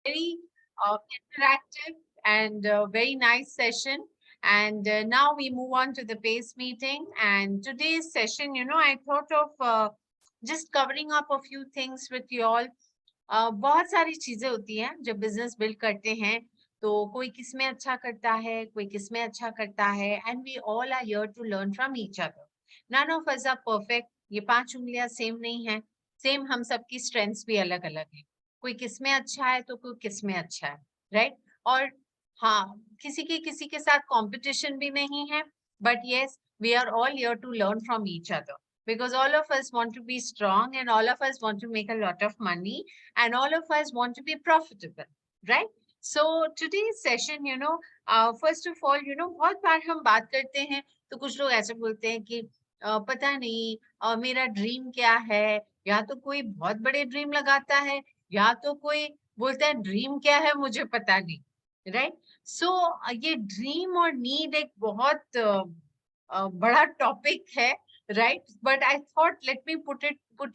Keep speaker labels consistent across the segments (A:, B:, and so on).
A: very interactive and very nice session. And now we move on to the PACE meeting. And today's session, I thought of just covering up a few things with you all. बहुत सारी चीजें होती हैं जब business build करते हैं, तो कोई किस में अच्छा करता है, कोई किस में अच्छा करता है, and we all are here to learn from each other. None of us are perfect. ये 5 उंगलियां सेम नहीं है. सेम हम सबकी स्ट्रेंथ्स भी अलग अलग है. कोई किस में अच्छा है तो कोई किस में अच्छा है, राइट? और हाँ, किसी के साथ कंपटीशन भी नहीं है, but yes, we are all here to learn from each other, because all of us want to be strong and all of us want to make a lot of money and all of us want to be profitable, right? So today's session, first of all, बहुत बार हम बात करते हैं तो कुछ लोग ऐसे बोलते हैं कि पता नहीं मेरा ड्रीम क्या है, या तो कोई बहुत बड़े ड्रीम लगाता है, या तो कोई बोलता है ड्रीम क्या है मुझे पता नहीं, राइट? सो ये ड्रीम और नीड एक बहुत बड़ा टॉपिक है, right? But I thought, let me put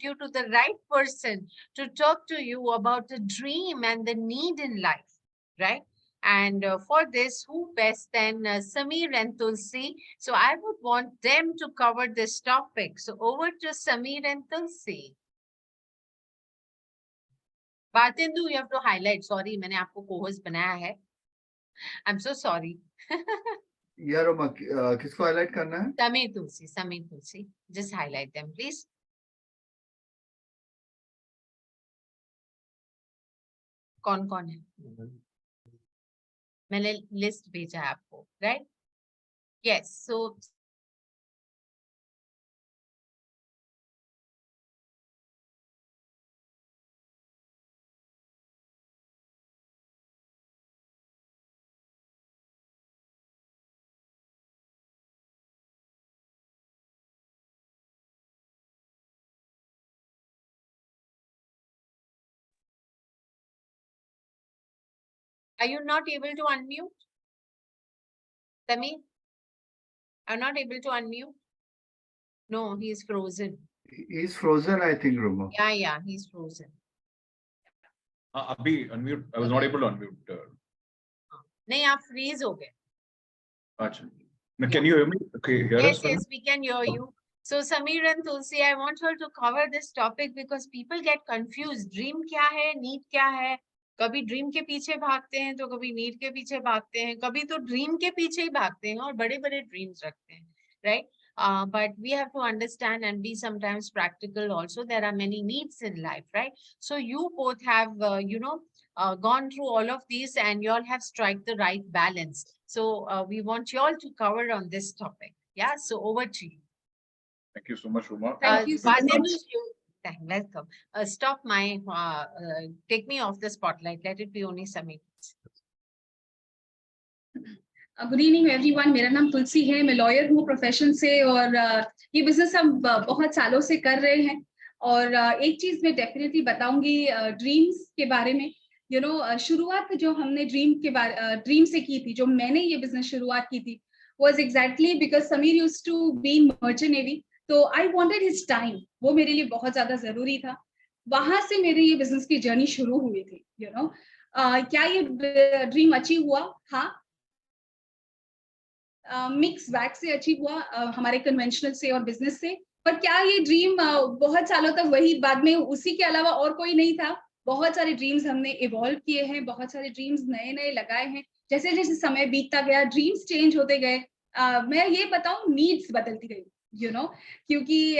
A: you to the right person to talk to you about the dream and the need in life, right? And for this, who best than Samir and Tulsi? So I would want them to cover this topic. So over to Samir and Tulsi. Bhatindu, you have to highlight. Sorry, मैंने आपको co-host बनाया है. I'm so sorry.
B: यार किसको highlight करना है?
A: Samir Tulsi. Just highlight them, please. कौन कौन है? मैंने लिस्ट भेजा है आपको, right? Yes, so are you not able to unmute? Samir, are not able to unmute? No, he is frozen.
B: He's frozen, I think, Ruma.
A: Yeah, he's frozen.
C: अभी unmute, I was not able to unmute.
A: नहीं, आप freeze हो गए.
C: अच्छा. Can you hear me? Okay, hear us?
A: Yes, we can hear you. So Samir and Tulsi, I want you to cover this topic because people get confused. Dream क्या है, need क्या है? कभी ड्रीम के पीछे भागते हैं तो कभी नीड के पीछे भागते हैं, कभी तो ड्रीम के पीछे ही भागते हैं और बड़े बड़े ड्रीम्स रखते हैं, right? But we have to understand and be sometimes practical also. There are many needs in life, right? So you both have, gone through all of these and you all have struck the right balance. So we want you all to cover on this topic. Yeah, so over to you.
C: Thank you so much, Ruma.
A: Thank you so much. Welcome. Stop my, take me off the spotlight. Let it be only Samir.
D: Good evening everyone. मेरा नाम तुलसी है, मैं lawyer हूँ profession से और ये business हम बहुत सालों से कर रहे हैं. और एक चीज मैं डेफिनेटली बताऊंगी ड्रीम्स के बारे में. शुरुआत जो हमने ड्रीम से की थी, जो मैंने ये बिजनेस शुरुआत की थी, was exactly because Sameer used to be in merchant navy. तो आई वांटेड हिज टाइम, वो मेरे लिए बहुत ज्यादा जरूरी था. वहां से मेरी ये बिजनेस की जर्नी शुरू हुई थी. क्या ये ड्रीम अचीव हुआ? हाँ, मिक्स बैग से अचीव हुआ, हमारे कन्वेंशनल से और बिजनेस से. पर क्या ये ड्रीम बहुत सालों तक वही, बाद में उसी के अलावा और कोई नहीं था? बहुत सारे ड्रीम्स हमने इवॉल्व किए हैं, बहुत सारे ड्रीम्स नए नए लगाए हैं. जैसे जैसे समय बीतता गया, ड्रीम्स चेंज होते गए. मैं ये बताऊं, नीड्स बदलती गई, क्योंकि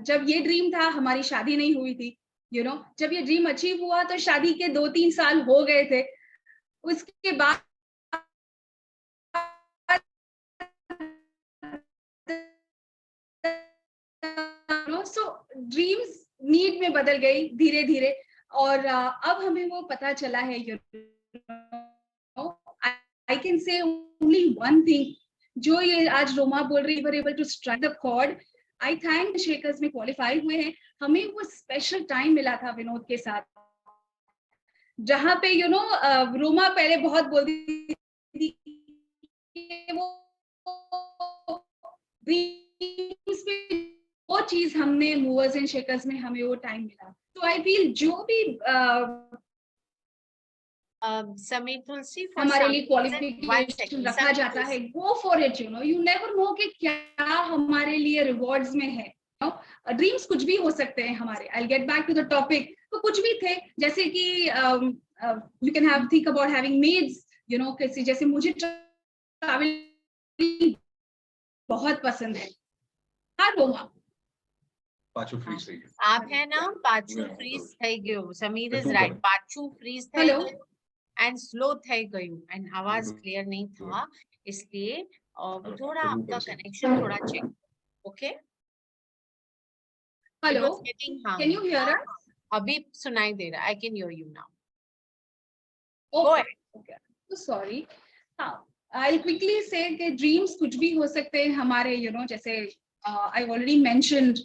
D: जब ये ड्रीम था, हमारी शादी नहीं हुई थी. जब ये ड्रीम अचीव हुआ तो शादी के 2-3 साल हो गए थे. उसके बाद ड्रीम्स नीड में बदल गई धीरे धीरे. और अब हमें वो पता चला है, I can say only one thing, जो ये आज रोमा बोल रही, were able to strike the chord. I think शेकर्स में क्वालिफाई हुए हैं. हमें वो स्पेशल टाइम मिला था विनोद के साथ, जहां पे रोमा पहले बहुत बोलती थी वो वो चीज हमने मूवर्स एंड शेकर्स में हमें वो टाइम मिला. तो आई फील जो भी
A: Sameer Tulsi, for
D: हमारे
A: some
D: लिए
A: reason, one
D: क्वालिफिकेशन
A: second,
D: रखा
A: Sameer
D: जाता
A: Tulsi.
D: है, go for it, you know, you never know कि क्या हमारे लिए रिवॉर्ड्स में है। ड्रीम्स कुछ भी हो सकते हैं हमारे। I get back to the topic. तो कुछ भी थे, जैसे कि you can have think about having meds, you know, कैसे, जैसे मुझे ट्रैवलिंग बहुत पसंद है। हाँ रोमा,
C: पाचू फ्रीज થઈ ગયું.
A: आप है ना पाछू
C: Yeah,
A: फ्रीज
C: those.
A: થઈ ગયું. Sameer is
C: તું
A: right.
C: કર.
A: પાછું freeze થઈ
D: हेलो,
A: ગયું and slow થઈ ગયું and आवाज
C: Bluetooth.
A: क्लियर नहीं था, इसलिए वो
C: हेलो,
A: थोड़ा
C: शुरू
A: आपका
C: कर से.
A: कनेक्शन थोड़ा check. Okay, it
D: hello,
A: was getting
D: can you hear us?
A: अभी सुनाई दे रहा. I can hear you now. Go
D: okay,
A: ahead.
D: Okay, तो सॉरी। हाँ, आई क्विकली से कि ड्रीम्स कुछ भी हो सकते हैं हमारे, यू नो, जैसे I already mentioned,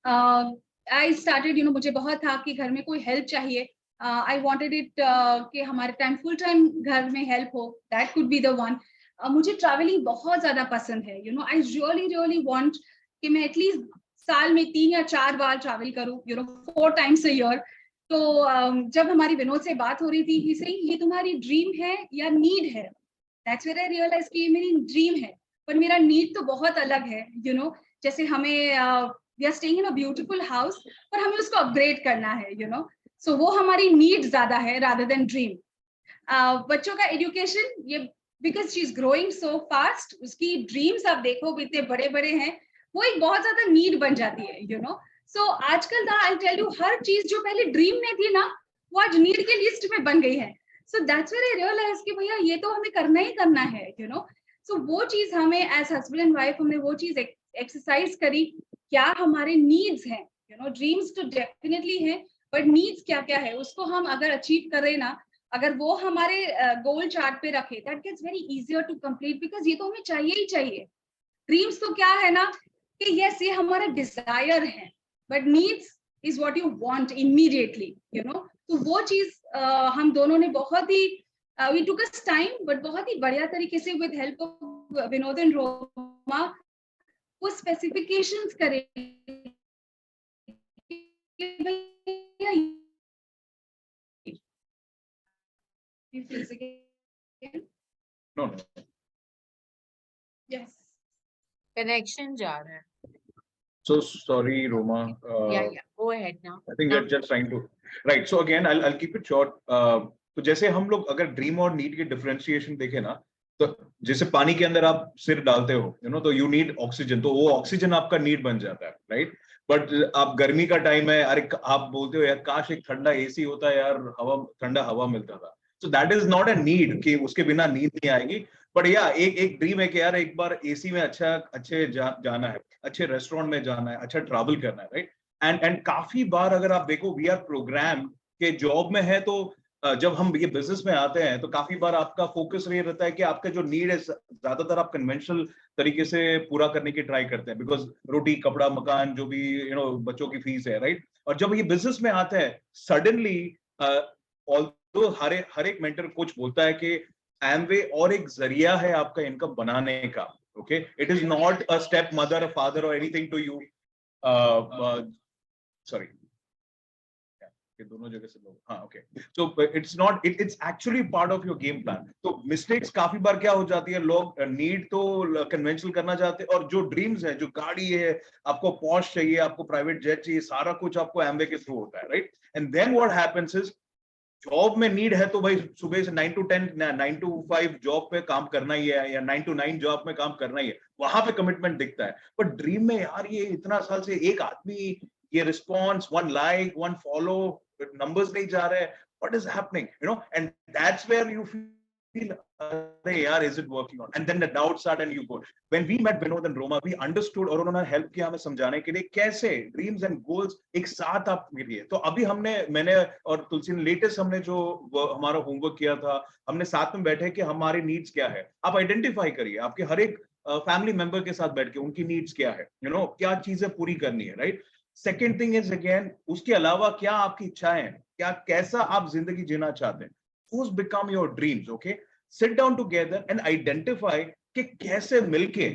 D: I started, you know, मुझे बहुत था कि घर में कोई हेल्प चाहिए। आई वांटेड इट कि हमारे टाइम फुल टाइम घर में हेल्प हो, that could be the one. मुझे ट्रैवलिंग बहुत ज्यादा पसंद है, you know, I really want कि मैं एटलीस्ट साल में 3 या 4 बार ट्रैवल करूं, you know, 4 times a year. तो जब हमारी विनोद से बात हो रही थी, ही सेइंग ये तुम्हारी ड्रीम है या नीड है? दैट्स व्हेयर आई रियलाइज कि ये मेरी ड्रीम है, पर मेरा नीड तो बहुत अलग है, यू नो। जैसे हमें we are staying in a beautiful house, पर हमें उसको अपग्रेड करना है, यू नो। सो वो हमारी नीड ज्यादा है रादर देन ड्रीम। बच्चों का एजुकेशन, ये because she is growing so fast, उसकी ड्रीम्स आप देखो इतने बड़े बड़े हैं, वो एक बहुत ज्यादा नीड बन जाती है, यू नो। सो आजकल ना, आई टेल यू, हर चीज जो पहले ड्रीम में थी ना, वो आज नीड के लिस्ट में बन गई है। So that's where I realize कि भैया ये तो हमें करना ही करना है, यू नो। सो वो चीज हमें एज हस्बैंड एंड वाइफ, हमने वो चीज एक्सरसाइज करी, क्या हमारे नीड्स हैं, यू नो। ड्रीम्स तो डेफिनेटली है, बट नीड्स क्या क्या है, उसको हम अगर अचीव करें ना, अगर वो हमारे गोल चार्ट पे रखे, that gets very easier to complete, because ये तो हमें चाहिए ही चाहिए। ड्रीम्स तो क्या है ना कि यस, ये हमारा डिजायर है, but needs is what you want immediately, you know. तो वो चीज हम दोनों ने बहुत ही, we took us time, but बहुत ही बढ़िया तरीके से with help of Vinod and Roma वो स्पेसिफिकेशंस करे।
C: No, no.
D: Yes.
A: Connection जा रहा है.
C: So sorry, Roma.
A: Yeah. Go ahead now.
C: I think
A: Now-
C: we're just trying to. Right. So again, I'll keep it short. तो जैसे हम लोग अगर ड्रीम और नीड के डिफरेंशिएशन देखें ना, तो जैसे पानी के अंदर आप सिर डालते हो, यू नो, तो यू नीड ऑक्सीजन, तो वो ऑक्सीजन आपका नीड बन जाता है, राइट? बट आप गर्मी का टाइम है, अरे आप बोलते हो यार काश एक ठंडा एसी होता है यार, हवा, ठंडा हवा मिलता था। So that is not a need कि उसके बिना नींद नहीं आएगी, बट या एक ड्रीम है कि यार एक बार एसी में अच्छे जाना है, अच्छे रेस्टोरेंट में जाना है, अच्छा ट्रैवल करना है, राइट? एंड काफी बार अगर आप देखो, वी आर प्रोग्राम के जॉब में है, तो जब हम ये बिजनेस में आते हैं तो काफी बार आपका फोकस ये रहता है कि आपका जो नीड है ज्यादातर आप कन्वेंशनल तरीके से पूरा करने की ट्राई करते हैं, बिकॉज रोटी, कपड़ा, मकान, जो भी यू नो बच्चों की फीस है, राइट? और जब ये बिजनेस में आता है सडनली, ऑल्दो हर एक मेंटर कोच बोलता है कि एमवे और एक जरिया है आपका इनकम बनाने का, okay? It is not a step mother, a father और एनीथिंग टू यू, सॉरी, कि दोनों जगह से लोग, हाँ, okay. So it's not, it's actually part of your game plan. तो मिस्टेक्स काफी बार क्या हो जाती है, लोग नीड तो कन्वेंशनल करना चाहते हैं, और जो ड्रीम्स है, जो गाड़ी है, आपको पॉश चाहिए, आपको प्राइवेट जेट चाहिए, सारा कुछ आपको एमवे के थ्रू होता है, right? And then what happens is, job में नीड है तो भाई सुबह से 9 to 10, 9 to 5 जॉब पे काम करना ही है, या 9 to 9 जॉब में काम करना ही है, वहां पे कमिटमेंट दिखता है। बट ड्रीम में यार, ये इतना साल से एक आदमी, ये रिस्पॉन्स, 1 लाइक, 1 फॉलो, नंबर्स नहीं जा रहे, what is happening, you know? And that's where you feel, अरे यार, is it working on? And then the doubts start and you go. When we met Vinod and Roma, we understood, और उन्होंने help किया हमें समझाने के लिए कैसे ड्रीम्स एंड गोल्स एक साथ आप मिलिए। तो अभी मैंने और तुलसी ने लेटेस्ट हमने जो हमारा होमवर्क किया था, हमने साथ में बैठे कि हमारे नीड्स क्या है, आप आइडेंटिफाई करिए, आपके हर एक फैमिली मेंबर के साथ बैठ के उनकी नीड्स क्या है, यू नो, क्या चीजें पूरी करनी है, right? Second thing is again, उसके अलावा क्या आपकी इच्छाएं हैं, क्या कैसा आप जिंदगी जीना चाहते हैं, who's become your dreams, okay? Sit down together and identify कि कैसे मिलके,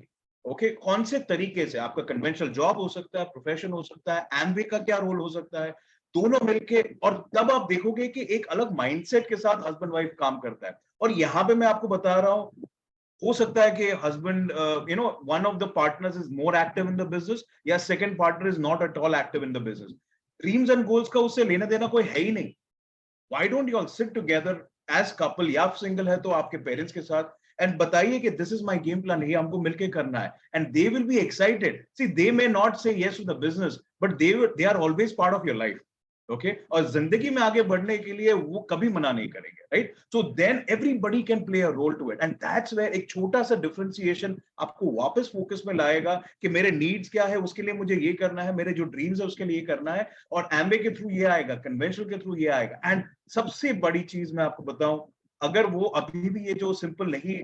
C: okay, कौन से तरीके से, आपका कन्वेंशनल जॉब हो सकता है, प्रोफेशन हो सकता है, एमवे का क्या रोल हो सकता है, दोनों मिलके, और तब आप देखोगे कि एक अलग माइंडसेट के साथ हस्बैंड वाइफ काम करता है। और यहाँ पे मैं आपको बता रहा हूँ, हो सकता है कि husband one of the partners is more active in the business, या second partner is not at all active in the business. Dreams and goals का उससे लेना देना कोई है ही नहीं। Why don't you all sit together as couple, या सिंगल है तो आपके पेरेंट्स के साथ, एंड बताइए कि this is my game plan, ये हमको मिलके करना है, and they will be excited. See, they may not say yes to the business, but they are always part of your life. Okay, और जिंदगी में आगे बढ़ने के लिए वो कभी मना नहीं करेंगे, right? So then everybody can play a role to it, and that's where एक छोटा सा डिफरेंशिएशन आपको वापस फोकस में लाएगा कि मेरे नीड्स क्या है, उसके लिए मुझे ये करना है, मेरे जो ड्रीम्स है उसके लिए ये करना है, और एम्बे के थ्रू ये आएगा, कन्वेंशनल के थ्रू ये आएगा। एंड सबसे बड़ी चीज मैं आपको बताऊं, अगर वो अभी भी ये जो सिंपल नहीं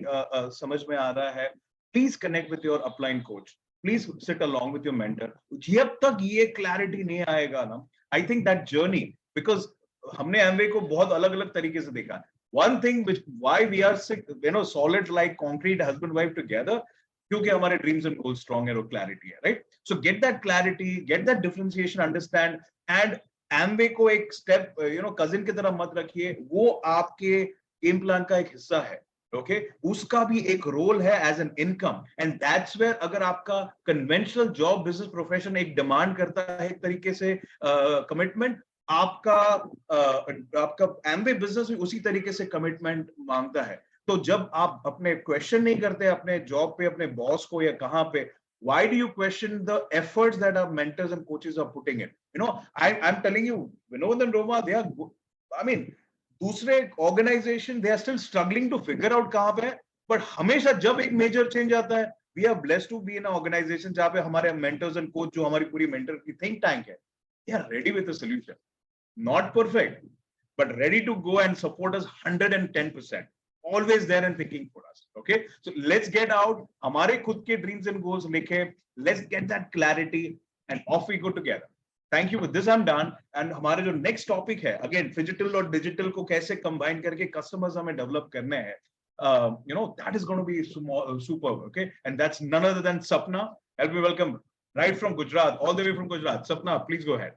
C: समझ में आ रहा है, please connect with your upline coach, please sit along with your mentor. जब तक ये क्लैरिटी नहीं आएगा ना, I think that journey, because हमने एमवे को बहुत अलग अलग तरीके से देखा। One thing which why we are solid like concrete husband wife together, क्योंकि हमारे ड्रीम्स एंड गोल्स स्ट्रांग है और क्लैरिटी है, right? So get that clarity, get that differentiation, understand, and Amway को एक स्टेप कजिन की तरह मत रखिए, वो आपके गेम प्लान का एक हिस्सा है। ओके, उसका भी एक रोल है as an income, and that's where अगर आपका कन्वेंशनल जॉब बिजनेस प्रोफेशन एक डिमांड करता है एक तरीके से कमिटमेंट, आपका आपका एमवे बिजनेस भी उसी तरीके से कमिटमेंट मांगता है। तो जब आप अपने क्वेश्चन नहीं करते अपने जॉब पे अपने बॉस को या कहां पे, why do you question the efforts that our mentors and coaches are putting in? I'm telling you, Vinod and Roma, they are, I mean, दूसरे organization they are still struggling to figure out कहां पे है, but हमेशा जब एक major change आता है, we are blessed to be in organization जहां पे हमारे मेंटर्स एंड कोच, जो हमारी पूरी मेंटर की थिंक टैंक है, they are ready with the solution, not perfect but ready to go and support us 110%, always there and thinking for us. Okay, so let's get out, हमारे खुद के dreams and goals लिखे, let's get that clarity and off we go together. Thank you. With this I'm done. And हमारे जो next topic है, again phygital और digital को कैसे combine करके customers हमें develop करने हैं, that is going to be superb. Okay, and that's none other than Sapna. Help me welcome right from Gujarat, all the way from Gujarat. Sapna, please go ahead.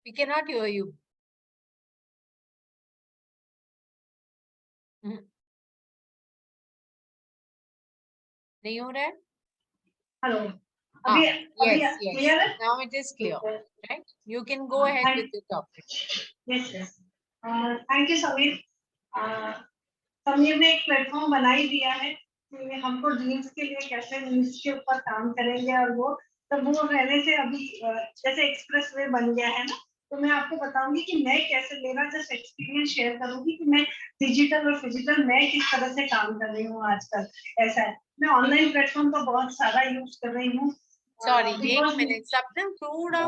A: We cannot hear you. नहीं हो रहा है?
E: Hello.
A: Yes,
E: Clear?
A: yes. Now it is clear, right? You can go ahead with the topic.
E: Yes, yes. Thank you, Samir. Sameer ने एक platform बना ही दिया है कि हमको ड्रीम्स के लिए कैसे इसके ऊपर काम करेंगे, और वो तब वो रहने से अभी जैसे एक्सप्रेस वे बन गया है ना, तो मैं आपको बताऊंगी कि मैं कैसे मेरा जस्ट एक्सपीरियंस शेयर करूंगी कि मैं डिजिटल और फिजिकल मैं किस तरह से काम कर रही हूँ आजकल। ऐसा है, मैं ऑनलाइन प्लेटफॉर्म का बहुत सारा यूज कर रही हूँ।
A: सॉरी, एक मिनट, सपना थोड़ा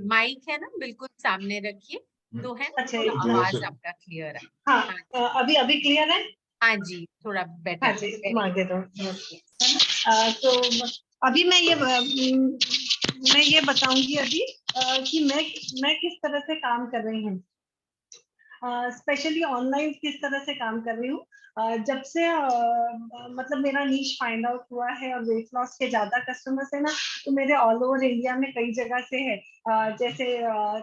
A: माइक है ना बिल्कुल सामने रखिए, तो है ना,
E: अच्छा,
A: थोड़ा आवाज आपका क्लियर है।
E: हाँ, अभी क्लियर है?
A: हाँ जी, थोड़ा बेटर।
E: हाँ जी, मांगे दो। तो अभी मैं ये बताऊंगी अभी कि मैं किस तरह से काम कर रही हूँ, स्पेशली ऑनलाइन किस तरह से काम कर रही हूँ। जब से मतलब मेरा नीश फाइंड आउट हुआ है और वेट लॉस के ज्यादा कस्टमर्स है ना, तो मेरे ऑल ओवर इंडिया में कई जगह से है, जैसे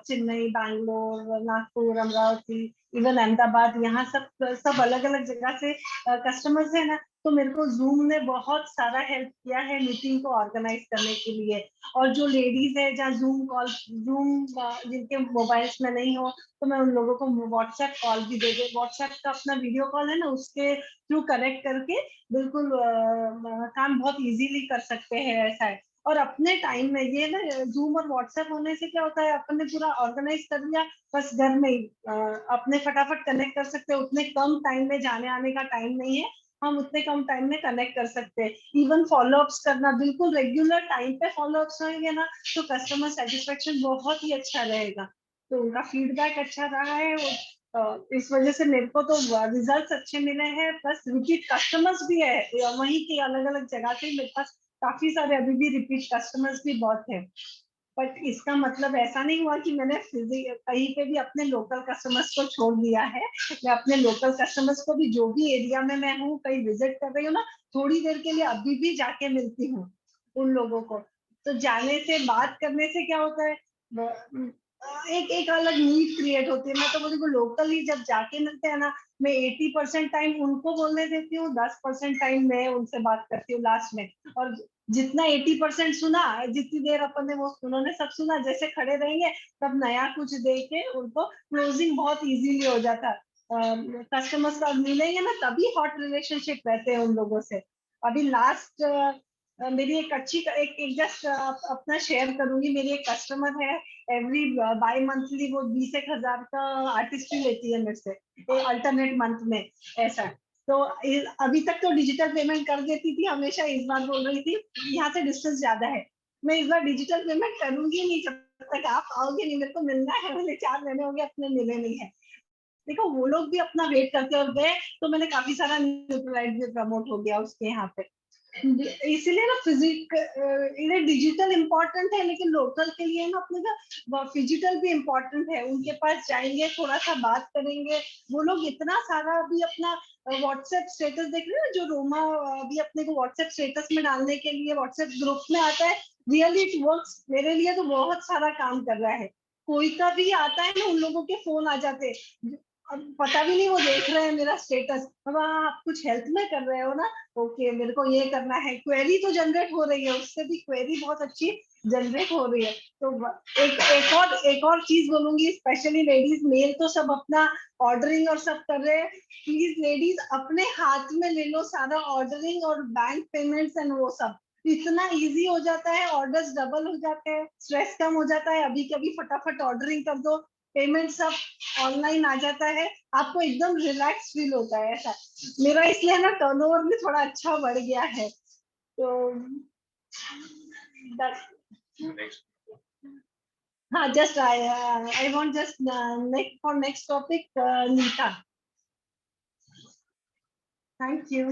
E: चेन्नई, बैंगलोर, नागपुर, अमरावती, इवन अहमदाबाद, यहाँ सब अलग अलग जगह से कस्टमर्स है ना। तो मेरे को जूम ने बहुत सारा हेल्प किया है मीटिंग को ऑर्गेनाइज करने के लिए। और जो लेडीज है जहाँ जूम जिनके मोबाइल्स में नहीं हो, तो मैं उन लोगों को व्हाट्सएप कॉल भी दे व्हाट्सएप का अपना वीडियो कॉल है ना, उसके थ्रू कनेक्ट करके बिल्कुल काम बहुत इजीली कर सकते हैं, ऐसा है। और अपने टाइम में ये ना जूम और व्हाट्सएप होने से क्या होता है, अपने पूरा ऑर्गेनाइज कर लिया, बस घर में ही अपने फटाफट कनेक्ट कर सकते हैं। उतने कम टाइम में, जाने आने का टाइम नहीं है, हम उतने कम टाइम में कनेक्ट कर सकते हैं। इवन फॉलोअप्स करना, बिल्कुल रेगुलर टाइम पे फॉलोअप्स होंगे ना, तो कस्टमर सेटिस्फेक्शन बहुत ही अच्छा रहेगा। तो उनका फीडबैक अच्छा रहा है, इस वजह से मेरे को तो रिजल्ट्स अच्छे मिले हैं। प्लस रिपीट कस्टमर्स भी है वहीं के अलग अलग जगह से, मेरे पास काफी सारे अभी भी रिपीट कस्टमर्स भी बहुत है। बट इसका मतलब ऐसा नहीं हुआ कि मैंने कहीं पे भी अपने लोकल कस्टमर्स को छोड़ दिया है। मैं अपने लोकल कस्टमर्स को भी, जो भी एरिया में मैं हूँ, कहीं विजिट कर रही हूँ ना, थोड़ी देर के लिए अभी भी जाके मिलती हूँ उन लोगों को। तो जाने से, बात करने से क्या होता है, एक एक अलग नीड क्रिएट होती है। मैं तो बोली लोकली जब जाके मिलते हैं ना, मैं 80% टाइम उनको बोलने देती हूँ, 10% टाइम मैं उनसे बात करती हूँ लास्ट में। और जितना 80% सुना, जितनी देर अपन ने वो उन्होंने सब सुना, जैसे खड़े रहेंगे तब नया कुछ दे के उनको क्लोजिंग बहुत इजीली हो जाता। कस्टमर्स का मिलेंगे ना, तभी हॉट रिलेशनशिप रहते हैं उन लोगों से। अभी लास्ट मेरी एक अच्छी एक जस्ट अपना शेयर करूंगी। मेरी एक कस्टमर है, एवरी बाय मंथली वो 20,000 का आर्टिस्ट्री लेती है मेरे से अल्टरनेट मंथ में, ऐसा। तो अभी तक तो डिजिटल पेमेंट कर देती थी हमेशा। इस बार बोल रही थी यहाँ से डिस्टेंस ज्यादा है, मैं इस बार डिजिटल पेमेंट करूंगी नहीं जब तक आप आओगे नहीं, मेरे को मिलना है। मुझे 4 महीने हो गए अपने मिले नहीं है। देखो वो लोग भी अपना वेट करते और गए, तो मैंने काफी सारा न्यूट्रलाइट भी प्रमोट हो गया उसके यहाँ पे। इसीलिए ना डिजिटल इम्पोर्टेंट है, लेकिन लोकल के लिए ना अपने का फिजिकल भी इम्पोर्टेंट है। उनके पास जाएंगे, थोड़ा सा बात करेंगे। वो लोग इतना सारा अभी अपना व्हाट्सएप स्टेटस देख रहे हैं, जो रोमा अभी अपने को व्हाट्सएप स्टेटस में डालने के लिए व्हाट्सएप ग्रुप में आता है। रियली इट वर्क्स, मेरे लिए तो बहुत सारा काम कर रहा है। कोई का भी आता है ना, उन लोगों के फोन आ जाते हैं, अब पता भी नहीं वो देख रहे हैं मेरा स्टेटस, आप कुछ हेल्थ में कर रहे हो ना, ओके मेरे को ये करना है। क्वेरी तो जनरेट हो रही है, उससे भी क्वेरी बहुत अच्छी जनरेट हो रही है। तो एक और चीज बोलूंगी, स्पेशली लेडीज, मेल तो सब अपना ऑर्डरिंग और सब कर रहे हैं। प्लीज लेडीज अपने हाथ में ले लो सारा ऑर्डरिंग और बैंक पेमेंट्स एंड वो सब। इतना इजी हो जाता है, ऑर्डर्स डबल हो जाते हैं, स्ट्रेस कम हो जाता है। अभी कभी फटाफट ऑर्डरिंग कर दो, पेमेंट सब ऑनलाइन आ जाता है, आपको एकदम रिलैक्स फील होता है। ऐसा मेरा इसलिए ना टर्नओवर भी थोड़ा अच्छा बढ़ गया है। तो
C: Next.
E: हाँ, just I want just next topic Neeta. Thank you.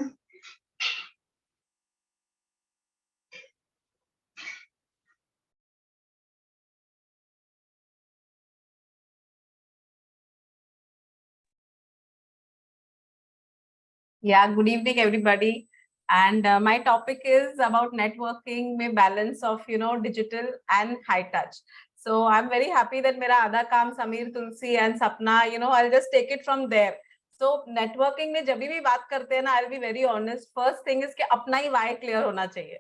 F: Yeah, good evening, everybody. And my topic is about networking में balance of digital and high touch. So I'm very happy that मेरा आधा काम समीर, तुलसी and सपना, I'll just take it from there. So networking में जब भी बात करते हैं ना, I'll be very honest. First thing is कि अपना ही why clear होना चाहिए.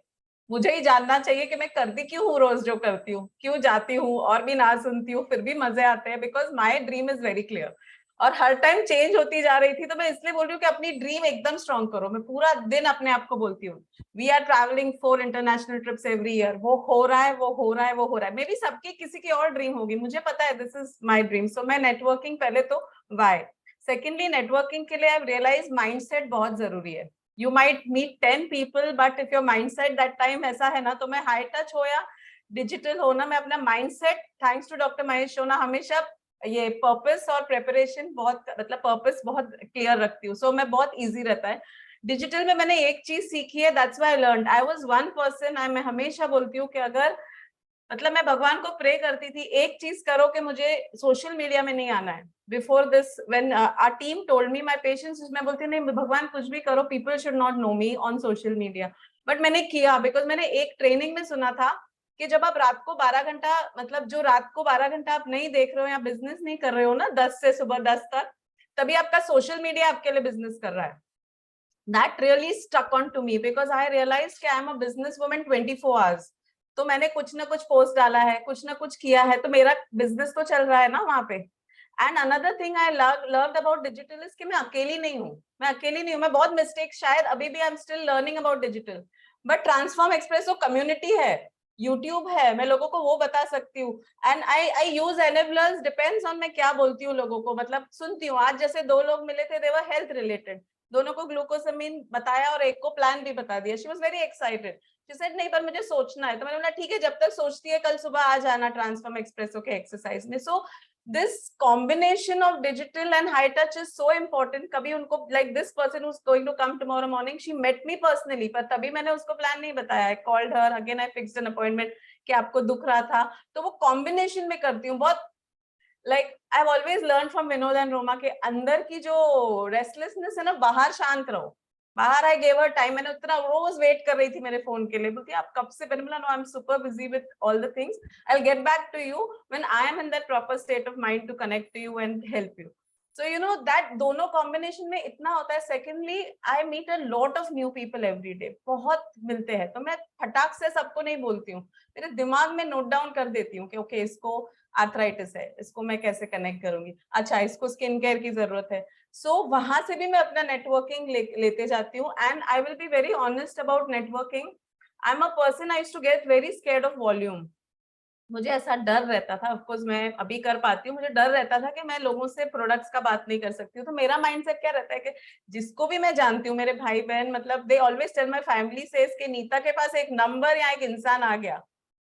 F: मुझे ही जानना चाहिए कि मैं करती क्यों हूँ रोज जो करती हूँ, क्यों जाती हूँ और भी ना सुनती हूँ, फिर भी मजे आते हैं, because my dream is very clear. और हर टाइम चेंज होती जा रही थी, तो मैं इसलिए बोल रही हूँ कि अपनी ड्रीम एकदम स्ट्रॉन्ग करो। मैं पूरा दिन अपने आप को बोलती हूँ, we are travelling 4 international trips every year. वो हो रहा है, वो हो रहा है, वो हो रहा है। मे बी सबकी किसी की और ड्रीम होगी, मुझे पता है दिस इज माई ड्रीम। सो मैं नेटवर्किंग पहले तो वाई। सेकेंडली, नेटवर्किंग के लिए आई रियलाइज माइंडसेट बहुत जरूरी है। You might meet 10 people, but if your mindset that time ऐसा है ना, तो मैं हाई टच हो या डिजिटल हो ना, मैं अपना mindset, thanks to doctor Mahesh Shona, हमेशा ये पर्पस और प्रेपरेशन बहुत, मतलब पर्पस बहुत क्लियर रखती हूँ। सो मैं बहुत इजी रहता है। डिजिटल में मैंने एक चीज सीखी है, that's why I learned. I was one person, मैं हमेशा बोलती हूँ कि अगर, मतलब मैं भगवान को प्रे करती थी, एक चीज करो कि मुझे सोशल मीडिया में नहीं आना है। Before this when our team told me, my patience, मैं बोलती नहीं भगवान कुछ भी करो, people should not know me on social media. But मैंने किया, बिकॉज मैंने एक ट्रेनिंग में सुना था कि जब आप रात को 12 घंटा, मतलब जो रात को 12 घंटा आप नहीं देख रहे हो या बिजनेस नहीं कर रहे हो ना 10 से सुबह 10 तक, तभी आपका सोशल मीडिया आपके लिए बिजनेस कर रहा है। That really stuck on to me because I realized कि I am a businesswoman 24 hours. तो मैंने कुछ ना कुछ पोस्ट डाला है, कुछ ना कुछ किया है, तो मेरा बिजनेस तो चल रहा है ना वहां पे। And another thing I loved about digital is कि मैं अकेली नहीं हूँ, मैं बहुत मिस्टेक, शायद अभी भी I am still learning about digital, but transform espresso community है, यूट्यूब है, मैं लोगों को वो बता सकती हूँ। And I use enablers, depends on मैं क्या बोलती हूँ लोगों को, मतलब सुनती हूँ। आज जैसे 2 लोग मिले थे, दे वर हेल्थ रिलेटेड, दोनों को ग्लूकोसामिन बताया और एक को प्लान भी बता दिया। She was very excited, she said नहीं पर मुझे सोचना है। तो मैंने बोला ठीक है, जब तक सोचती है कल सुबह आ जाना ट्रांसफॉर्म एक्सप्रेसो के एक्सरसाइज में। सो this combination of digital and high touch is so important. कभी उनको like this person who's going to come tomorrow morning, she met me personally, पर तभी मैंने उसको plan नहीं बताया. I called her again, I fixed an appointment कि आपको दुख रहा था, तो वो combination में करती हूँ. बहुत like I've always learned from Vinod and Roma के अंदर की जो restlessness है ना, बाहर शांत रहो. बाहर I gave her time, मैंने उतना रोज वेट कर रही थी मेरे फोन के लिए, बोलती आप कब से, मैंने बोला no I am super busy with all the things, I will get back to you when I am in that proper state of mind to connect to you and help you. So you know that दोनों combination में इतना होता है. Secondly I meet a lot of new people every day, बहुत मिलते हैं, तो मैं फटाक से सबको नहीं बोलती हूँ, मेरे दिमाग में नोट डाउन कर देती हूँ कि ओके इसको आर्थराइटिस है, इसको मैं कैसे कनेक्ट करूंगी, अच्छा इसको स्किन केयर की जरूरत है. सो वहां से भी मैं अपना नेटवर्किंग लेते जाती हूँ. And I will be very honest about networking. I am a person, I used to get very scared of volume. मुझे ऐसा डर रहता था, ऑफ कोर्स मैं अभी कर पाती हूँ, मुझे डर रहता था कि मैं लोगों से प्रोडक्ट्स का बात नहीं कर सकती हूँ. तो मेरा माइंडसेट क्या रहता है कि जिसको भी मैं जानती हूँ, मेरे भाई बहन, मतलब they always tell my family says कि नीता के पास एक नंबर या एक इंसान आ गया,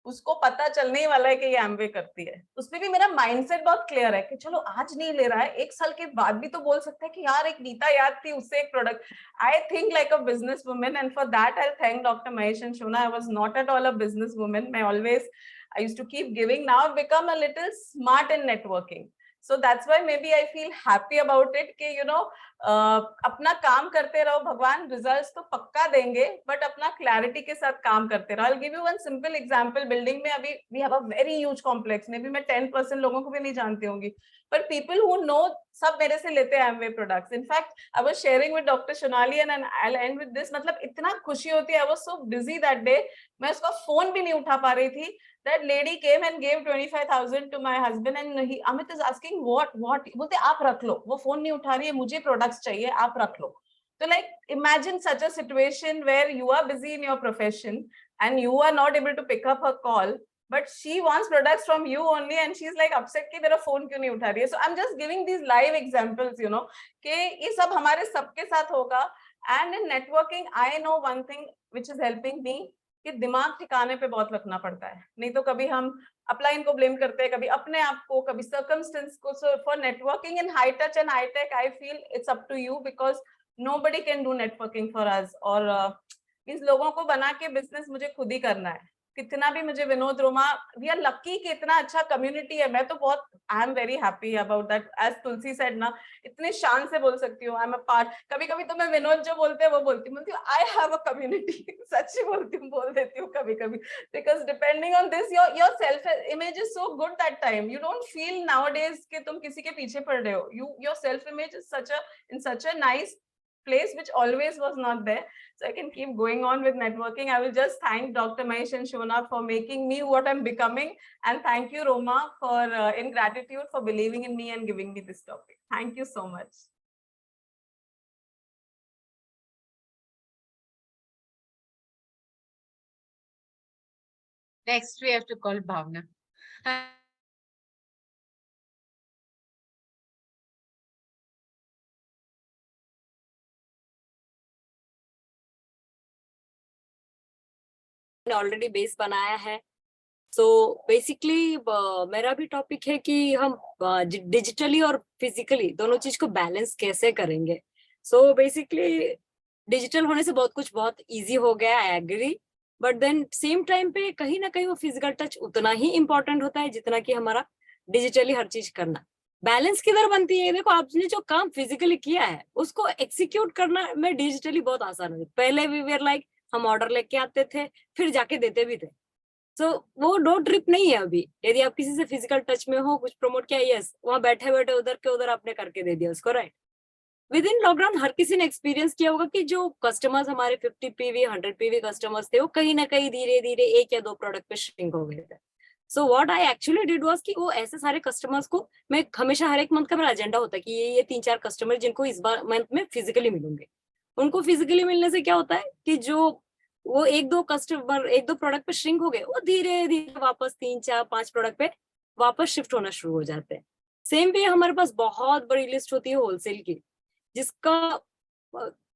F: उसको पता चलने ही वाला है कि ये एमवे करती है. उसमें भी मेरा माइंडसेट बहुत क्लियर है कि चलो आज नहीं ले रहा है, एक साल के बाद भी तो बोल सकता है कि यार एक नीता याद थी, उससे एक product. I think like a business women, and for that I thank doctor Mahesh and Shona. I was not at all a business women. मैं always I used to keep giving. Now I've become a little smart in networking. So that's why maybe I feel happy about it कि you know अपना काम करते रहो, भगवान results तो पक्का देंगे, बट अपना क्लैरिटी के साथ काम करते रहो. I'll give you one simple example. Building में अभी we have a very huge complex. मे भी मैं 10% लोगों को भी नहीं जानती होंगी, but people who know सब मेरे से लेते हैं Amway products. In fact, I was sharing with Dr. Shonali and I'll end with this. मतलब इतना खुशी होती है. I was so busy that day. मैं उसका फोन भी नहीं उठा पा रही थी. That lady came and gave 25,000 to my husband and Amit is asking what बोलते आप रख लो, वो फोन नहीं उठा रही है, मुझे प्रोडक्ट्स चाहिए, आप रख लो. तो like imagine such a situation where you are busy in your profession and you are not able to pick up her call, but she wants products from you only and she's like upset कि मेरा phone क्यों नहीं उठा रही है. So I'm just giving these live examples, you know, कि ये सब हमारे सबके साथ होगा. And in networking I know one thing which is helping me, कि दिमाग ठिकाने पे बहुत रखना पड़ता है, नहीं तो कभी हम अपलाइन को ब्लेम करते हैं, कभी अपने आप को, कभी सर्कमस्टेंस को. So for networking in high touch and high tech I feel it's up to you, because nobody can do networking for us. और मींस लोगों को बना के बिजनेस मुझे खुद ही करना है. कितना भी मुझे Vinod, Roma, we are lucky कि इतना अच्छा कम्युनिटी है. मैं तो बहुत I am very happy about that. As Tulsi said ना, इतने शान से बोल सकती हूँ, आई एम अ पार्ट. कभी कभी तो मैं विनोद जो बोलते हैं वो बोलती हूँ आई हैव अ कम्युनिटी. सच्ची बोलती हूँ, बोल देती हूँ कभी कभी, because depending on this your self image is so good that time you don't feel nowadays कि तुम किसी के पीछे पड़ रहे हो. Your self image is such a nice place which always was not there. So I can keep going on with networking. I will just thank Dr. Mahesh and Shona for making me what I'm becoming, and thank you Roma for in gratitude for believing in me and giving me this topic. Thank you so much.
A: Next we have to call Bhavna.
G: Already base बनाया है. So basically मेरा भी topic है कि हम digitally और physically दोनों चीज को बैलेंस कैसे करेंगे. सो बेसिकली डिजिटल होने से बहुत इजी हो गया, I agree, but then same time पे कहीं ना कहीं वो फिजिकल टच उतना ही इम्पोर्टेंट होता है जितना कि हमारा डिजिटली हर चीज करना. बैलेंस किधर बनती है? देखो, आपने जो काम फिजिकली किया है उसको एक्सिक्यूट करना में डिजिटली बहुत आसान है. पहले वी वेर लाइक हम ऑर्डर लेके आते थे, फिर जाके देते भी थे. सो वो डो ट्रिप नहीं है अभी. यदि आप किसी से फिजिकल टच में हो, कुछ प्रमोट किया, यस, वहां बैठे बैठे उधर के उधर आपने करके दे दिया उसको, राइट. विद इन लॉकडाउन हर किसी ने एक्सपीरियंस किया होगा कि जो कस्टमर्स हमारे 50 पीवी 100 पीवी कस्टमर्स थे, वो कहीं ना कहीं धीरे धीरे 1 या 2 प्रोडक्ट पे श्रिंक हो गए थे. सो what I actually did was कि वो ऐसे सारे कस्टमर्स को मैं हमेशा हर एक मंथ का मेरा एजेंडा होता है कि ये 3-4 कस्टमर जिनको इस बार मंथ में फिजिकली मिलूंगे. उनको फिजिकली मिलने से क्या होता है कि जो वो 1-2 कस्टमर 1-2 प्रोडक्ट पे श्रिंक हो गए, वो धीरे धीरे वापस 3-4-5 प्रोडक्ट पे वापस शिफ्ट होना शुरू हो जाते हैं. सेम वे हमारे पास बहुत बड़ी लिस्ट होती है होलसेल की, जिसका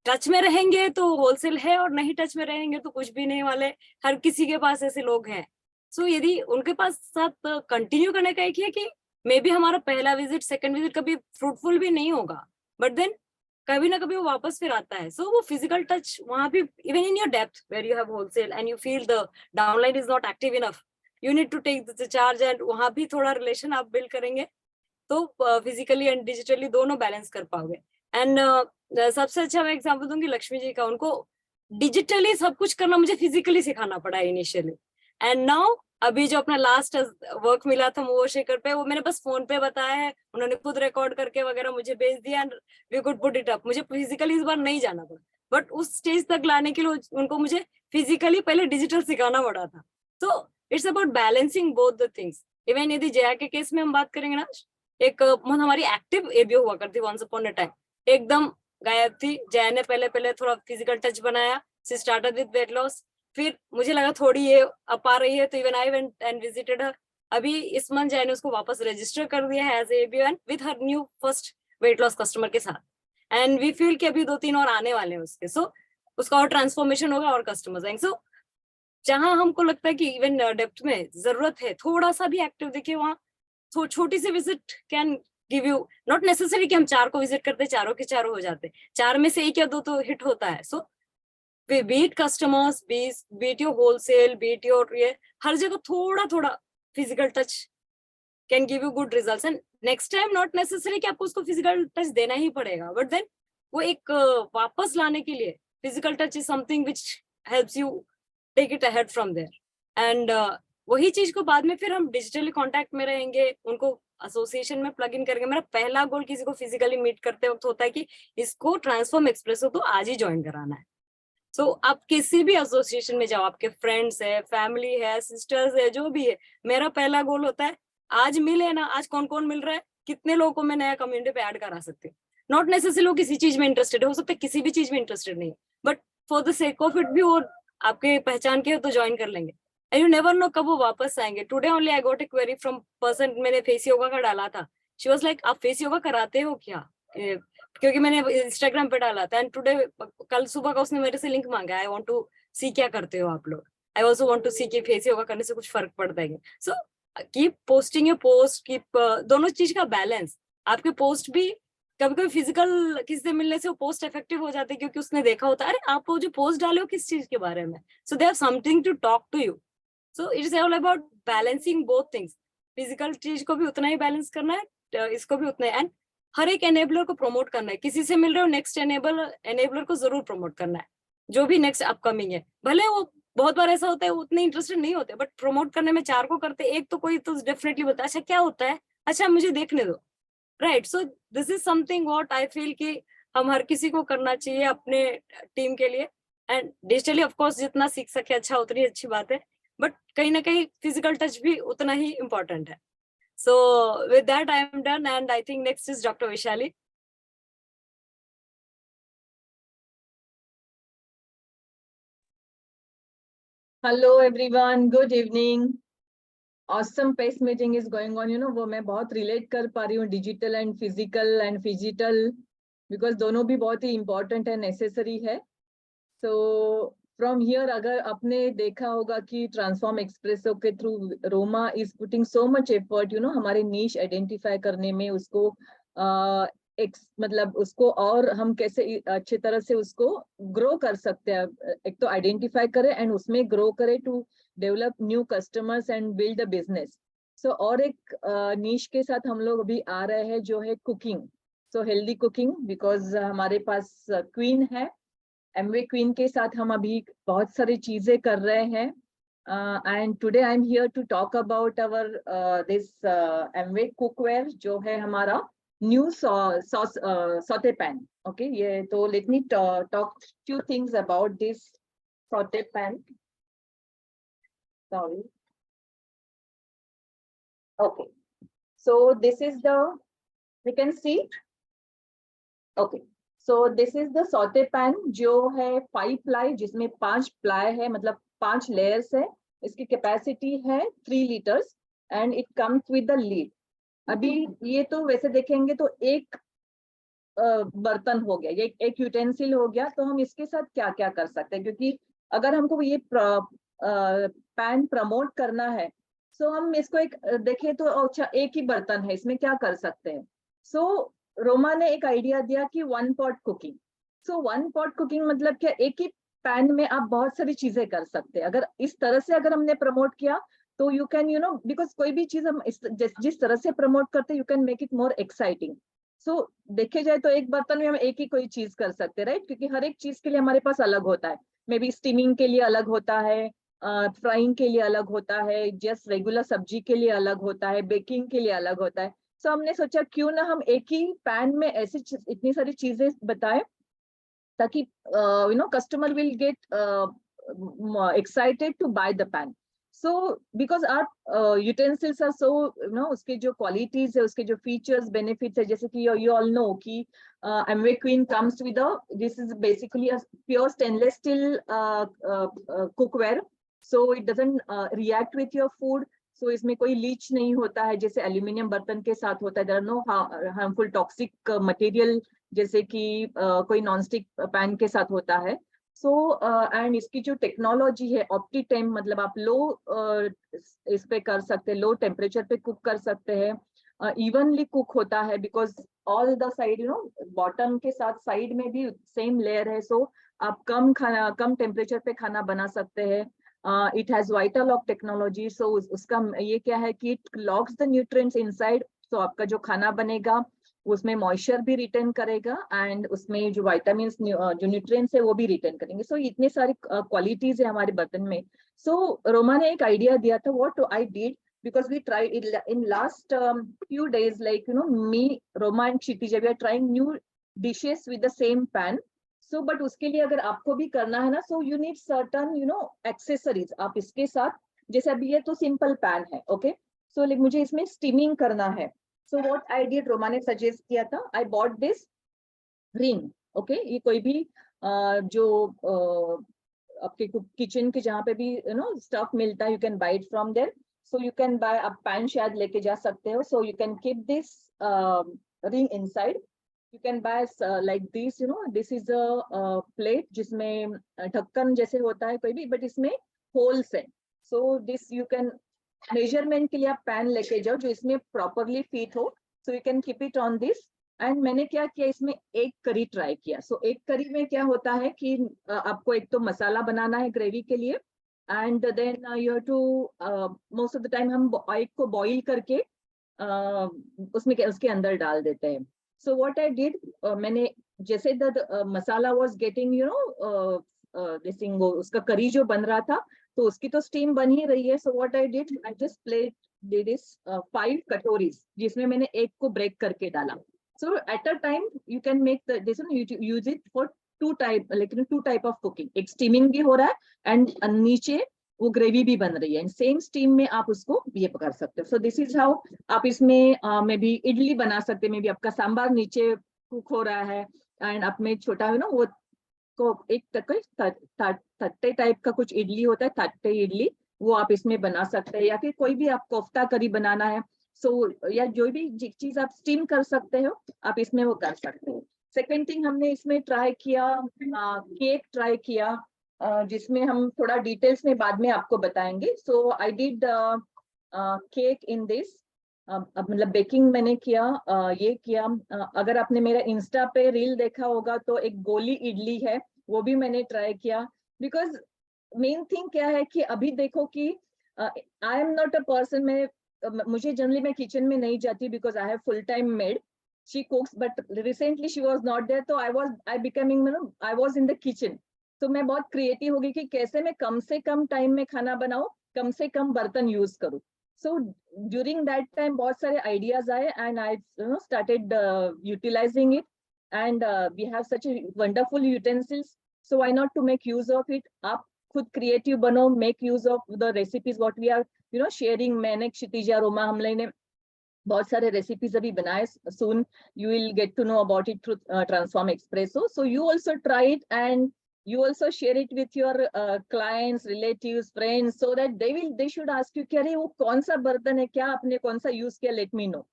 G: टच में रहेंगे तो होलसेल है और नहीं टच में रहेंगे तो कुछ भी नहीं वाले. हर किसी के पास ऐसे लोग हैं. सो यदि उनके पास साथ कंटिन्यू करने का एक है कि मे बी हमारा पहला विजिट सेकंड विजिट कभी फ्रूटफुल भी नहीं होगा, बट देन कभी ना कभी वो वापस फिर आता है. सो वो फिजिकल टच वहां भी, even in your depth where you have wholesale and you feel the downline is not active enough, you need to take the charge, and वहां भी थोड़ा रिलेशन आप बिल्ड करेंगे तो फिजिकली एंड डिजिटली दोनों balance कर पाओगे. एंड सबसे अच्छा मैं एग्जांपल दूंगी लक्ष्मी जी का. उनको डिजिटली सब कुछ करना मुझे फिजिकली सिखाना पड़ा इनिशियली, एंड नाउ अभी जो अपना लास्ट वर्क मिला था वो शेकर पे, वो मैंने बस फोन पे बताया है, उन्होंने खुद रिकॉर्ड करके वगैरह मुझे भेज दिया and we could put it up. मुझे फिजिकली इस बार नहीं जाना पड़ा, बट उस स्टेज तक लाने के लिए उनको मुझे फिजिकली पहले डिजिटल सिखाना पड़ा था. तो it's about balancing both the things. Even यदि जया के केस में हम बात करेंगे ना, एक हमारी एक्टिव एबीओ हुआ करती वंस अपॉन अ टाइम, एकदम गायब थी. जया ने पहले थोड़ा फिजिकल टच बनाया, she started with weight loss, फिर मुझे लगा थोड़ी ये अप आ रही है तो even I went and visited her. अभी इस मंथ जया ने उसको वापस रजिस्टर कर दिया है as ABO and with her new first weight loss customer के साथ, एंड वी फील कि अभी 2-3 और आने वाले हैं उसके. सो उसका और ट्रांसफॉर्मेशन होगा और कस्टमर्स आएंगे. सो जहां हमको लगता है कि इवन डेप्थ में जरूरत है थोड़ा सा भी एक्टिव दिखे, वहां तो छोटी सी visit can give you, not necessary कि हम 4 को विजिट करते, चारों के चारों हो जाते, 4 में से 1 या 2 तो हिट होता है. So beat customers, beat your wholesale, beat your ये, हर जगह थोड़ा थोड़ा physical touch can give you good results. And next time not necessary कि आपको उसको फिजिकल टच देना ही पड़ेगा, बट देन वो एक वापस लाने के लिए physical touch is something which helps you take it ahead from there. And वही चीज को बाद में फिर हम डिजिटली कांटेक्ट में रहेंगे, उनको एसोसिएशन में प्लग इन करेंगे. मेरा पहला गोल किसी को फिजिकली मीट करते वक्त होता है कि इसको ट्रांसफॉर्म एक्सप्रेसो तो आज ही ज्वाइन कराना है. सो आप किसी भी एसोसिएशन में जाओ, आपके फ्रेंड्स है, फैमिली है, सिस्टर्स है, जो भी है, मेरा पहला गोल होता है आज मिले ना, आज कौन कौन मिल रहा है, कितने लोगों को मैं नया कम्युनिटी पे ऐड करा सकती हूँ. नॉट नेसेसरी लोग किसी चीज में इंटरेस्टेड हो सकता है, किसी भी चीज में इंटरेस्टेड नहीं है, but for the sake of it भी वो आपके पहचान के हो तो ज्वाइन कर लेंगे. एंड यू नेवर नो कब वो वापस आएंगे. Today only I got a query from person, मैंने फेस योगा का डाला था, शी वाज लाइक आप फेस योगा कराते हो क्या, क्योंकि मैंने इंस्टाग्राम पे डाला था, एंड टुडे कल सुबह का उसने मेरे से लिंक मांगा, आई वांट टू सी क्या करते हो आप लोग, आई आल्सो वांट टू सी कि फेस योगा करने से कुछ फर्क पड़ता है. So keep posting your post, keep दोनों चीज का बैलेंस. आपके पोस्ट भी कभी कभी फिजिकल किसी से मिलने से वो पोस्ट इफेक्टिव हो जाते हैं, क्योंकि उसने देखा होता है अरे आप वो जो पोस्ट डाले हो किस चीज के बारे में, so they have something to talk to you. So it is all about balancing both things. Physical चीज को भी उतना ही बैलेंस करना है, इसको भी उतना ही, एंड हर एक एनेबलर को प्रमोट करना है. किसी से मिल रहे हो, नेक्स्ट एनेबलर को जरूर प्रमोट करना है, जो भी नेक्स्ट अपकमिंग है. भले वो बहुत बार ऐसा होता है वो उतने इंटरेस्टेड नहीं होते, बट प्रमोट करने में 4 को करते, एक तो कोई तो डेफिनेटली बता अच्छा क्या होता है, अच्छा मुझे देखने दो, right. So this is something what I feel कि हम हर किसी को करना चाहिए अपने टीम के लिए. एंड डिजिटली ऑफ कोर्स जितना सीख सके अच्छा उतनी अच्छी बात है, बट कहीं ना कहीं फिजिकल टच भी उतना ही इम्पोर्टेंट है. So with that, I am done, and I think next is Dr. Vishali.
H: Hello everyone, good evening. Awesome PACE meeting is going on. वो मैं बहुत relate कर पा रही हूँ digital and physical because दोनों भी बहुत ही important है, necessary है. So from here अगर आपने देखा होगा कि Transform Expresso के through Roma is putting so much effort, हमारे niche identify करने में, उसको मतलब उसको और हम कैसे अच्छे तरह से उसको ग्रो कर सकते हैं. एक तो आइडेंटिफाई करें एंड उसमें ग्रो करें to develop new customers and build the business. So और एक नीश के साथ हम लोग अभी आ रहे हैं जो है cooking. So healthy cooking, because हमारे पास क्वीन है, एमवे क्वीन के साथ हम अभी बहुत सारी चीजें कर रहे हैं. And today I am here to talk about our this Amway cookware जो है हमारा new sauce saute pan. Okay, yeah, so let me talk few things about this saute pan. Sorry. Okay, so this is the, we can see. Okay, so this is the saute pan जो है 5 ply, जिसमें 5 ply है, मतलब 5 layers है. इसकी capacity है 3 liters and it comes with the lid. अभी ये तो वैसे देखेंगे तो एक बर्तन हो गया, ये एक यूटेंसिल हो गया. तो हम इसके साथ क्या क्या कर सकते हैं, क्योंकि अगर हमको ये पैन प्रमोट करना है सो हम इसको एक देखें तो अच्छा एक ही बर्तन है, इसमें क्या कर सकते हैं. सो रोमा ने एक आइडिया दिया कि 1 pot कुकिंग. सो 1 pot कुकिंग मतलब क्या, एक ही पैन में आप बहुत सारी चीजें कर सकते हैं. अगर इस तरह से अगर हमने प्रमोट किया तो यू कैन बिकॉज कोई भी चीज हम जिस तरह से प्रमोट करते हैं you can make it more exciting. So देखे जाए तो एक बर्तन में हम एक ही कोई चीज कर सकते हैं, राइट, क्योंकि हर एक चीज के लिए हमारे पास अलग होता है. मे बी स्टीमिंग के लिए अलग होता है, फ्राइंग के लिए अलग होता है, जस्ट रेगुलर सब्जी के लिए अलग होता है, बेकिंग के लिए अलग होता है. सो हमने सोचा क्यों ना हम एक ही पैन में ऐसी इतनी सारी चीजें बताएं ताकि customer will get excited to buy the pan. So because our utensils are so उसके जो qualities है, उसके जो features benefits है, जैसे कि you all know कि Amway Queen comes with this is basically a pure stainless steel cookware, so it doesn't react with your food. So इसमें कोई लीच नहीं होता है जैसे एल्यूमिनियम बर्तन के साथ होता है. there are no harmful toxic material जैसे कि कोई नॉनस्टिक पैन के साथ होता है. सो एंड इसकी जो टेक्नोलॉजी है ऑप्टीटेम, मतलब आप लो इस पे कर सकते हैं, लो टेम्परेचर पे कुक कर सकते हैं, इवनली कुक होता है because all the side bottom के साथ साइड में भी सेम लेयर है. सो आप कम टेम्परेचर पे खाना बना सकते हैं. It has Vita Lock technology. So उसका ये क्या है कि it locks the nutrients inside. So आपका जो खाना बनेगा उसमें मॉइस्चर भी रिटेन करेगा एंड उसमें जो विटामिन्स जो न्यूट्रिएंट्स है वो भी रिटेन करेंगे. सो इतने सारी क्वालिटीज है हमारे बर्तन में. सो रोमा ने एक आइडिया दिया था. What I did, because we tried it in last few days, like me, Roma and Kshitij, we are trying new dishes with the same pan. So but उसके लिए अगर आपको भी करना है ना, so you need certain accessories. आप इसके साथ, जैसे अभी ये तो सिंपल पैन है, ओके, सो लाइक मुझे इसमें स्टीमिंग करना है. So what I did, Roma ने सजेस्ट किया था, I bought this ring, okay. ये कोई भी जो आपके किचन के जहाँ पे भी स्टफ मिलता है, you can buy it from there. So you can buy, आप पैन शायद लेके जा सकते हो. So you can keep this ring inside. You can buy like this, this is a plate जिसमें ढक्कन जैसे होता है कोई भी, but इसमें holes है. So this you can measurement के लिए आप पैन लेके जाओ जो इसमें प्रॉपरली फिट हो. So you can keep it on this. And मैंने क्या किया, इसमें एक करी ट्राई किया. सो एक करी में क्या होता है कि आपको एक तो मसाला बनाना है ग्रेवी के लिए, and then you have to most of the time हम एग को बॉईल करके उसमें उसके अंदर डाल देते हैं. सो व्हाट आई डिड, मैंने जैसे द मसाला वाज गेटिंग उसका करी जो बन रहा था तो उसकी तो स्टीम बन ही रही है. So what I did, I just did is 5 कटोरीज जिसमें मैंने एक को ब्रेक करके डाला. So at a time you can make this use it for two type of cooking. एक स्टीमिंग भी हो रहा है एंड नीचे वो ग्रेवी भी बन रही है, एंड सेम स्टीम में आप उसको ये कर सकते हो. सो दिस इज हाउ आप इसमें मे बी इडली बना सकते हैं. मे बी आपका सांबार नीचे कुक हो रहा है एंड आप में छोटा वो को एक तट्टे टाइप का कुछ इडली होता है, तट्टे इडली, वो आप इसमें बना सकते हैं. या फिर कोई भी आप कोफ्ता करी बनाना है, सो या जो भी चीज आप स्टीम कर सकते हो आप इसमें वो कर सकते हो. सेकेंड थिंग हमने इसमें ट्राई किया, केक ट्राई किया, जिसमें हम थोड़ा डिटेल्स में बाद में आपको बताएंगे. So I did cake in this. मतलब बेकिंग मैंने किया, ये किया. अगर आपने मेरा इंस्टा पे रील देखा होगा तो एक गोली इडली है, वो भी मैंने ट्राई किया. बिकॉज मेन थिंग क्या है कि अभी देखो कि I am not a person, मुझे जनरली मैं किचन में नहीं जाती because I have full time maid, she cooks, but recently she was not there, तो I was in the kitchen. तो मैं बहुत क्रिएटिव हो गई कि कैसे मैं कम से कम टाइम में खाना बनाऊं, कम से कम बर्तन यूज करूं. So during that time बहुत सारे ideas आए and I started utilizing it, and we have such a wonderful utensils, so why not to make use of it. आप खुद creative बनो, make use of the recipes what we are sharing. मैंने क्षितिजा रोमा हम लोगों ने बहुत सारे recipes अभी बनाए. Soon you will get to know about it through Transform Expresso. So you also try it and you also share it with your clients, relatives, friends, so that they should ask you कि अरे वो कौन सा बर्तन है, क्या आपने कौन सा यूज किया, let me know.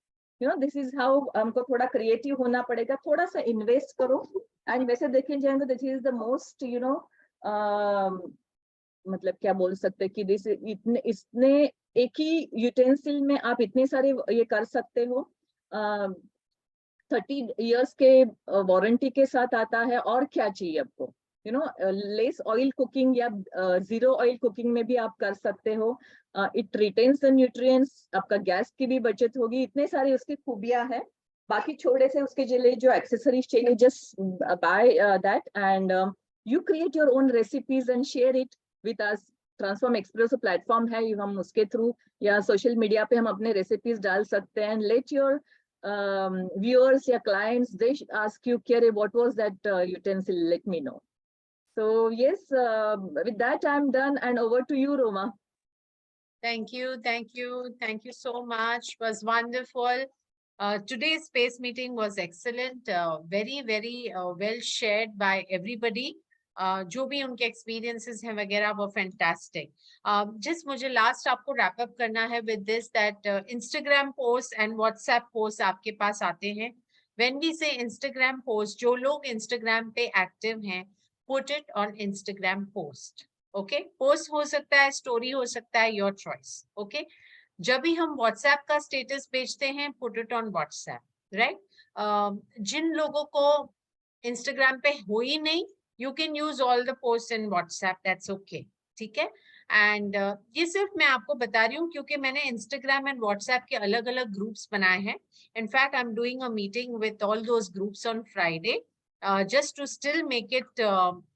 H: This is how हमको थोड़ा क्रिएटिव होना पड़ेगा, थोड़ा सा इन्वेस्ट करो. एंड वैसे देखें जाए तो दिस इज द मोस्ट मतलब क्या बोल सकते हैं कि इसने एक ही यूटेंसिल में आप इतने सारे ये कर सकते हो। 30 इयर्स के वारंटी के साथ आता है, और क्या चाहिए आपको, you know, less oil cooking या 0 ऑयल कुकिंग में भी आप कर सकते हो। इट रिटेन्स द न्यूट्रिएंट्स, आपका गैस की भी बचत होगी, इतने सारे उसकी खूबियां है। बाकी छोटे से उसके लिए जो एक्सेसरीज चाहिए, just by that and you create your own recipes and share it with us. Transform espresso platform है, हम उसके थ्रू या सोशल मीडिया पे हम अपने रेसिपीज डाल सकते हैं। लेट योर viewers या clients, they ask you, Kere, what was that utensil, let me know. So yes, with that I'm done, and over to you, Roma.
A: Thank you, thank you, thank you so much. It was wonderful. Today's space meeting was excellent, very well shared by everybody. जो भी उनके experiences हैं वगैरह वो fantastic. Just मुझे last आपको wrap up करना है with this, that Instagram posts and WhatsApp posts आपके पास आते हैं. When we say Instagram post, जो लोग Instagram पे active हैं, put it on Instagram post. Okay, post हो सकता है, story हो सकता है, your choice. Okay. जब भी हम WhatsApp का स्टेटस भेजते हैं, put it on WhatsApp, right? जिन लोगों को Instagram पे हो ही नहीं, you can use all the posts in WhatsApp, that's okay, ठीक है? And ये सिर्फ मैं आपको बता रही हूँ क्योंकि मैंने Instagram and WhatsApp के अलग-अलग groups बनाए हैं. In fact, I'm doing a meeting with all those groups on Friday, just to still make it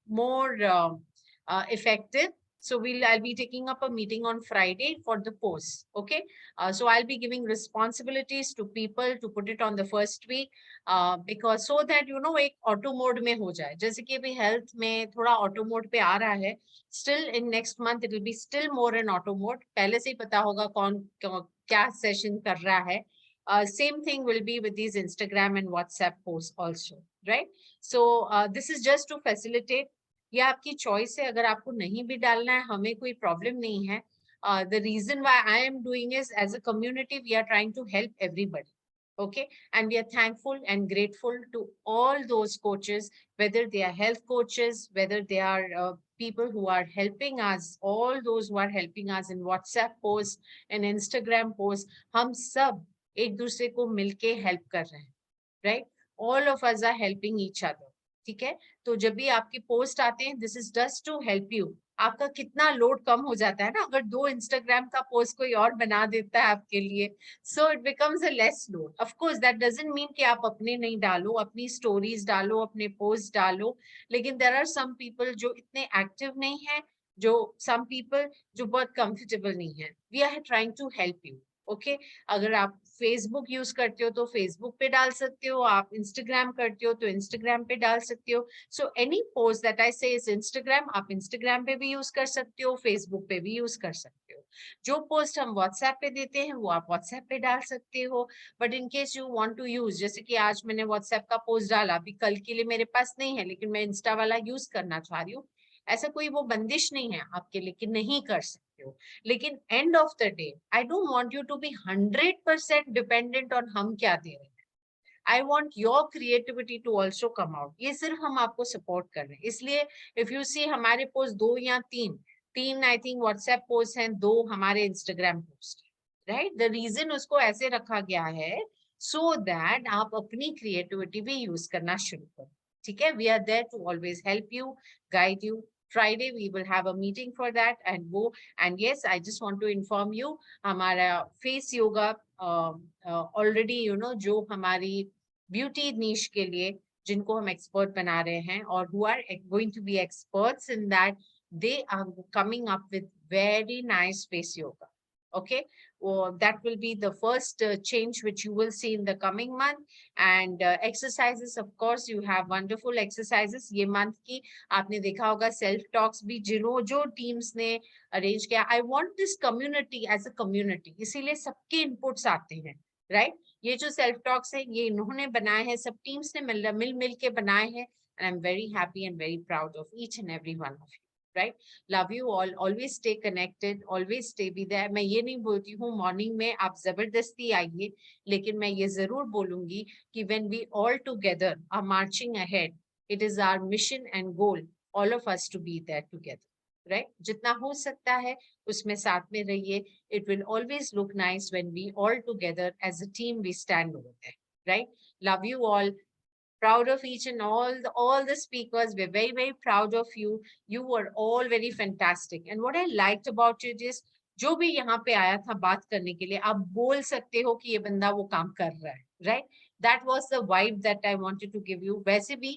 A: more effective. So I'll be taking up a meeting on Friday for the posts. Okay. So I'll be giving responsibilities to people to put it on the first week, because so that, you know, एक auto mode में हो जाए. जैसे कि अभी health में थोड़ा auto mode पे आ रहा है. Still in next month, it will be still more in auto mode. पहले से ही पता होगा कौन क्या session कर रहा है. Same thing will be with these Instagram and WhatsApp posts also, right? So this is just to facilitate. ये आपकी चॉइस है, अगर आपको नहीं भी डालना है हमें कोई प्रॉब्लम नहीं है. The reason why I am doing is, as a community we are trying to help everybody, okay, and we are thankful and grateful to all those coaches, whether they are health coaches, whether they are people who are helping us, all those who are helping us in WhatsApp posts and Instagram posts. हम सब एक दूसरे को मिलके help कर रहे हैं, right? All of us are helping each other. ठीक है, तो जब भी आपके पोस्ट आते हैं, this is just to help you. आपका कितना लोड कम हो जाता है ना अगर 2 इंस्टाग्राम का पोस्ट कोई और बना देता है आपके लिए. So it becomes a less load. Of course that doesn't mean कि आप अपने नहीं डालो, अपनी स्टोरीज डालो, अपने पोस्ट डालो, लेकिन देयर आर सम पीपल जो इतने एक्टिव नहीं है, जो सम पीपल जो बहुत कंफर्टेबल नहीं है. We are trying to help you. Okay, अगर आप फेसबुक यूज करते हो तो फेसबुक पे डाल सकते हो, आप इंस्टाग्राम करते हो तो इंस्टाग्राम पे डाल सकते हो. So any post that I से इज इंस्टाग्राम, आप इंस्टाग्राम पे भी यूज कर सकते हो, फेसबुक पे भी यूज कर सकते हो. जो पोस्ट हम व्हाट्सएप पे देते हैं वो आप व्हाट्सएप पे डाल सकते हो. But in case you want to use, जैसे कि आज मैंने व्हाट्सएप का पोस्ट डाला, अभी कल के लिए मेरे पास नहीं है लेकिन मैं इंस्टा वाला यूज करना चाह रही हूँ, ऐसा कोई वो बंदिश नहीं है आपके लिए कि नहीं कर सकते हो. लेकिन end of the day I don't want you to be 100% dependent on हम क्या दे रहे हैं. I want your creativity to also come out. ये सिर्फ हम आपको सपोर्ट कर रहे हैं. इसलिए इफ यू सी हमारे पोस्ट 2 या 3 आई थिंक व्हाट्सएप पोस्ट हैं, 2 हमारे Instagram post, right? The reason उसको ऐसे रखा गया है सो दैट आप अपनी क्रिएटिविटी भी यूज करना शुरू करो. ठीक है, we are there to always help you, guide you. Friday we will have a meeting for that, and yes, I just want to inform you, हमारा face yoga already, you know, जो हमारी beauty niche के लिए जिनको हम expert बना रहे हैं और who are going to be experts in that, they are coming up with very nice face yoga. Okay, that will be the first change which you will see in the coming month. And exercises, of course, you have wonderful exercises. ये month की आपने देखा होगा self talks भी जो teams ने arrange किया. I want this community as a community, इसीलिए सबके inputs आते हैं, right? ये जो self talks है ये इन्होंने बनाए हैं, सब teams ने मिल के बनाए हैं, and I'm very happy and very proud of each and every one of you. Right? Love you all. Always stay connected. Always stay be there. मैं ये नहीं बोलती हूँ मॉर्निंग में आप जबरदस्ती आइए, लेकिन मैं ये जरूर बोलूंगी कि when we all together are marching ahead, it is our mission and goal, all of us to be there together. Right? जितना हो सकता है उसमें साथ में रहिए. It will always look nice when we all together as a team we stand over there, right? Love you all. Proud of each and all the speakers. We're very, very proud of you. You were all very fantastic. And what I liked about it is, जो भी यहाँ पे आया था बात करने के लिए, आप बोल सकते हो कि ये बंदा वो काम कर रहा है, right? That was the vibe that I wanted to give you. वैसे भी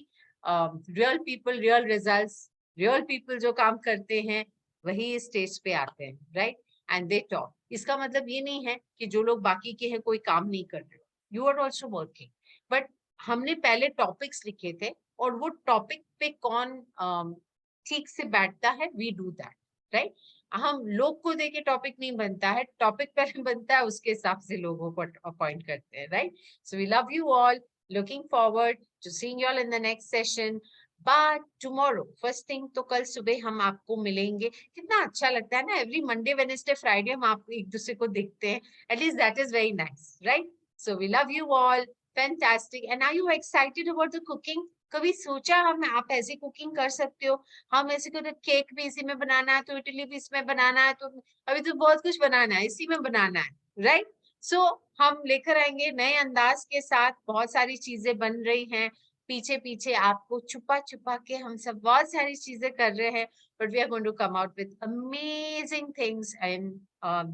A: real people, real results, real people जो काम करते हैं वही स्टेज पे आते हैं, right? And they talk. इसका मतलब ये नहीं है कि जो लोग बाकी के हैं कोई काम नहीं कर रहे. You are also working. But हमने पहले टॉपिक्स लिखे थे और वो टॉपिक पे कौन ठीक से बैठता है, वी डू दैट, राइट? हम लोग को देके टॉपिक नहीं बनता है, टॉपिक पहले बनता है, उसके हिसाब से लोगों को अपॉइंट करते हैं, right? So we love you all, looking forward to seeing you all in the next session. But tomorrow first thing, तो कल सुबह हम आपको मिलेंगे. कितना अच्छा लगता है ना, एवरी मंडे वेडनेसडे फ्राइडे हम आप एक दूसरे को देखते हैं. At least that is very nice, right? So we love you all. Fantastic. And are you excited about the cooking? कभी सोचा हम आप ऐसी कुकिंग कर सकते हो? हम ऐसे को केक भी इसी में बनाना है, तो इडली भी इसमें बनाना है, तो अभी तो बहुत कुछ बनाना है, इसी में बनाना है, राइट? सो हम लेकर आएंगे नए अंदाज के साथ. बहुत सारी चीजें बन रही हैं पीछे पीछे, आपको छुपा छुपा के हम सब बहुत सारी चीजें कर रहे हैं. But we are going to come out with amazing things in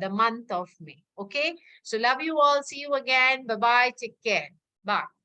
A: the month of May. Okay? So love you all. See you again. Bye bye. Take care. Bye.